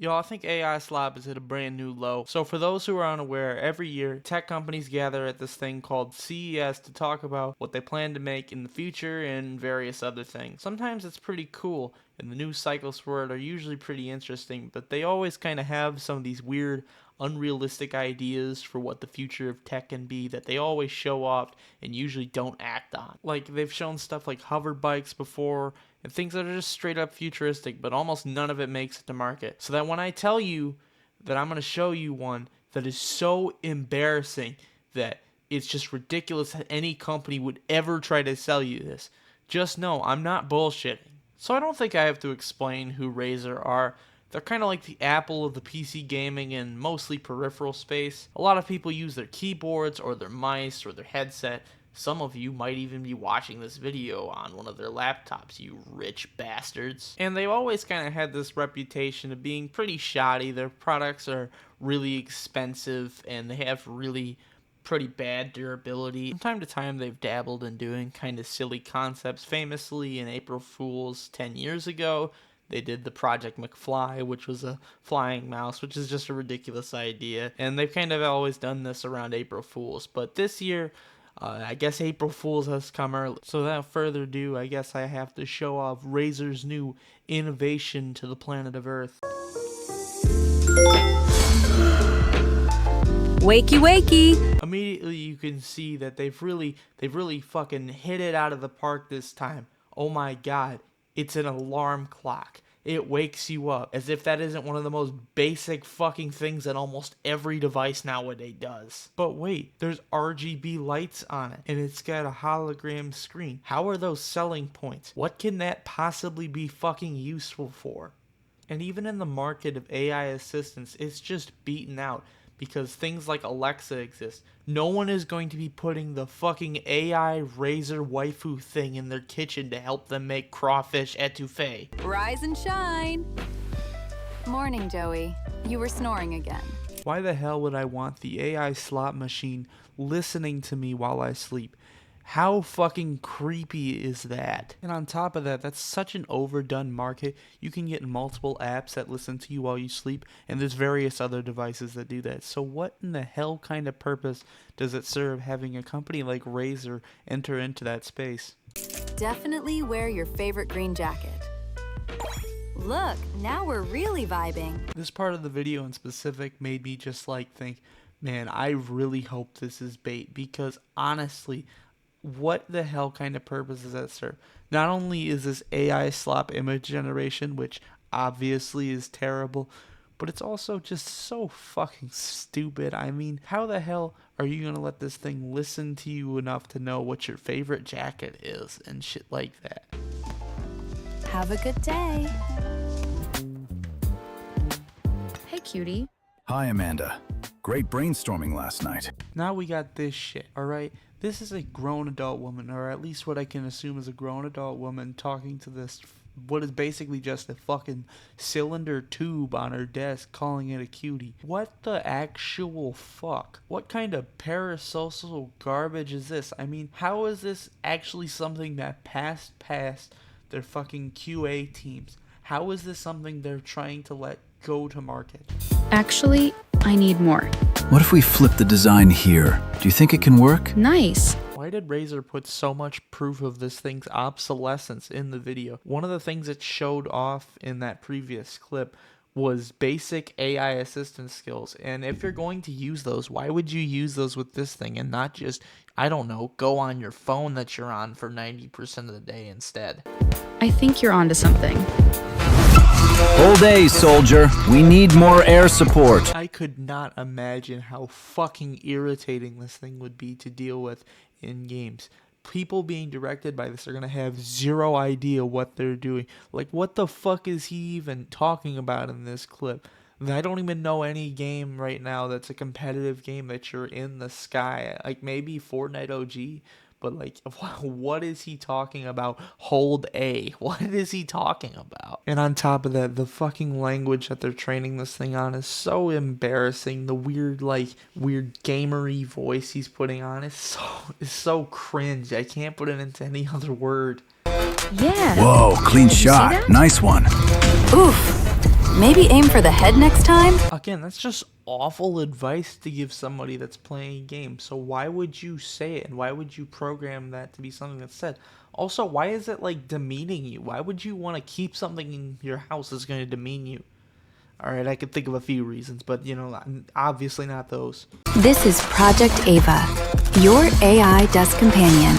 Yo, I think AI Slop is at a brand new low. So for those who are unaware, every year tech companies gather at this thing called CES to talk about what they plan to make in the future and various other things. Sometimes it's pretty cool, and the news cycles for it are usually pretty interesting, but they always kind of have some of these weird, unrealistic ideas for what the future of tech can be that they always show off and usually don't act on. Like they've shown stuff like hover bikes before and things that are just straight up futuristic, but almost none of it makes it to market. So that when I tell you that I'm going to show you one that is so embarrassing that it's just ridiculous that any company would ever try to sell you this, just know I'm not bullshitting. So I don't think I have to explain who Razer are. They're kind of like the Apple of the PC gaming and mostly peripheral space. A lot of people use their keyboards or their mice or their headset. Some of you might even be watching this video on one of their laptops, you rich bastards. And they've always kind of had this reputation of being pretty shoddy. Their products are really expensive and they have really pretty bad durability. From time to time they've dabbled in doing kind of silly concepts. Famously in April Fool's 10 years ago, they did the Project McFly, which was a flying mouse, which is just a ridiculous idea. And they've kind of always done this around April Fool's. But this year, I guess April Fool's has come early. So without further ado, I guess I have to show off Razer's new innovation to the planet of Earth. Wakey wakey! Immediately you can see that they've really fucking hit it out of the park this time. Oh my god, it's an alarm clock. It wakes you up, as if that isn't one of the most basic fucking things that almost every device nowadays does. But wait, there's RGB lights on it, and it's got a hologram screen. How are those selling points? What can that possibly be fucking useful for? And even in the market of AI assistants, it's just beaten out. Because things like Alexa exist. No one is going to be putting the fucking AI Razer waifu thing in their kitchen to help them make crawfish etouffee. Rise and shine! Morning, Joey. You were snoring again. Why the hell would I want the AI slot machine listening to me while I sleep? How fucking creepy is that? And on top of that, that's such an overdone market. You can get multiple apps that listen to you while you sleep, and there's various other devices that do that. So what in the hell kind of purpose does it serve having a company like Razer enter into that space? Definitely wear your favorite green jacket. Look, now we're really vibing. This part of the video in specific made me just like think, man, I really hope this is bait, because honestly, what the hell kind of purpose does that serve? Not only is this AI slop image generation, which obviously is terrible, but it's also just so fucking stupid. I mean, how the hell are you gonna let this thing listen to you enough to know what your favorite jacket is and shit like that? Have a good day. Hey, cutie. Hi, Amanda. Great brainstorming last night. Now we got this shit, alright? This is a grown adult woman, or at least what I can assume is a grown adult woman, talking to this, what is basically just a fucking cylinder tube on her desk, calling it a cutie. What the actual fuck? What kind of parasocial garbage is this? I mean, how is this actually something that passed past their fucking QA teams? How is this something they're trying to let go to market? Actually, I need more. What if we flip the design here? Do you think it can work? Nice. Why did Razer put so much proof of this thing's obsolescence in the video? One of the things it showed off in that previous clip was basic AI assistant skills. And if you're going to use those, why would you use those with this thing and not just, I don't know, go on your phone that you're on for 90% of the day instead? I think you're onto something. Whole day, soldier. We need more air support. I could not imagine how fucking irritating this thing would be to deal with in games. People being directed by this are going to have zero idea what they're doing. Like, what the fuck is he even talking about in this clip? I don't even know any game right now that's a competitive game that you're in the sky. Like, maybe Fortnite OG. But, like, what is he talking about? Hold A. What is he talking about? And on top of that, the fucking language that they're training this thing on is so embarrassing. The weird gamery voice he's putting on is so cringe. I can't put it into any other word. Yeah. Whoa, clean shot. Nice one. Oof. Maybe aim for the head next time? Again, that's just awful advice to give somebody that's playing a game. So why would you say it, and why would you program that to be something that's said? Also, why is it like demeaning you? Why would you want to keep something in your house that's going to demean you? Alright, I could think of a few reasons, but obviously not those. This is Project Ava, your AI desk companion.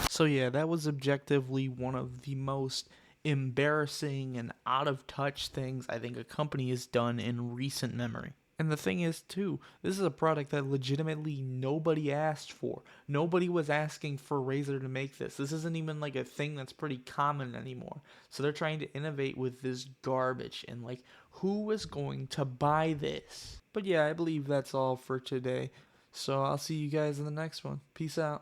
So yeah, that was objectively one of the most embarrassing and out of touch things I think a company has done in recent memory. And the thing is too, this is a product that legitimately nobody asked for. Nobody was asking for Razer to make this. This isn't even like a thing that's pretty common anymore. So they're trying to innovate with this garbage, and like, who is going to buy this? But yeah, I believe that's all for today. So I'll see you guys in the next one. Peace out.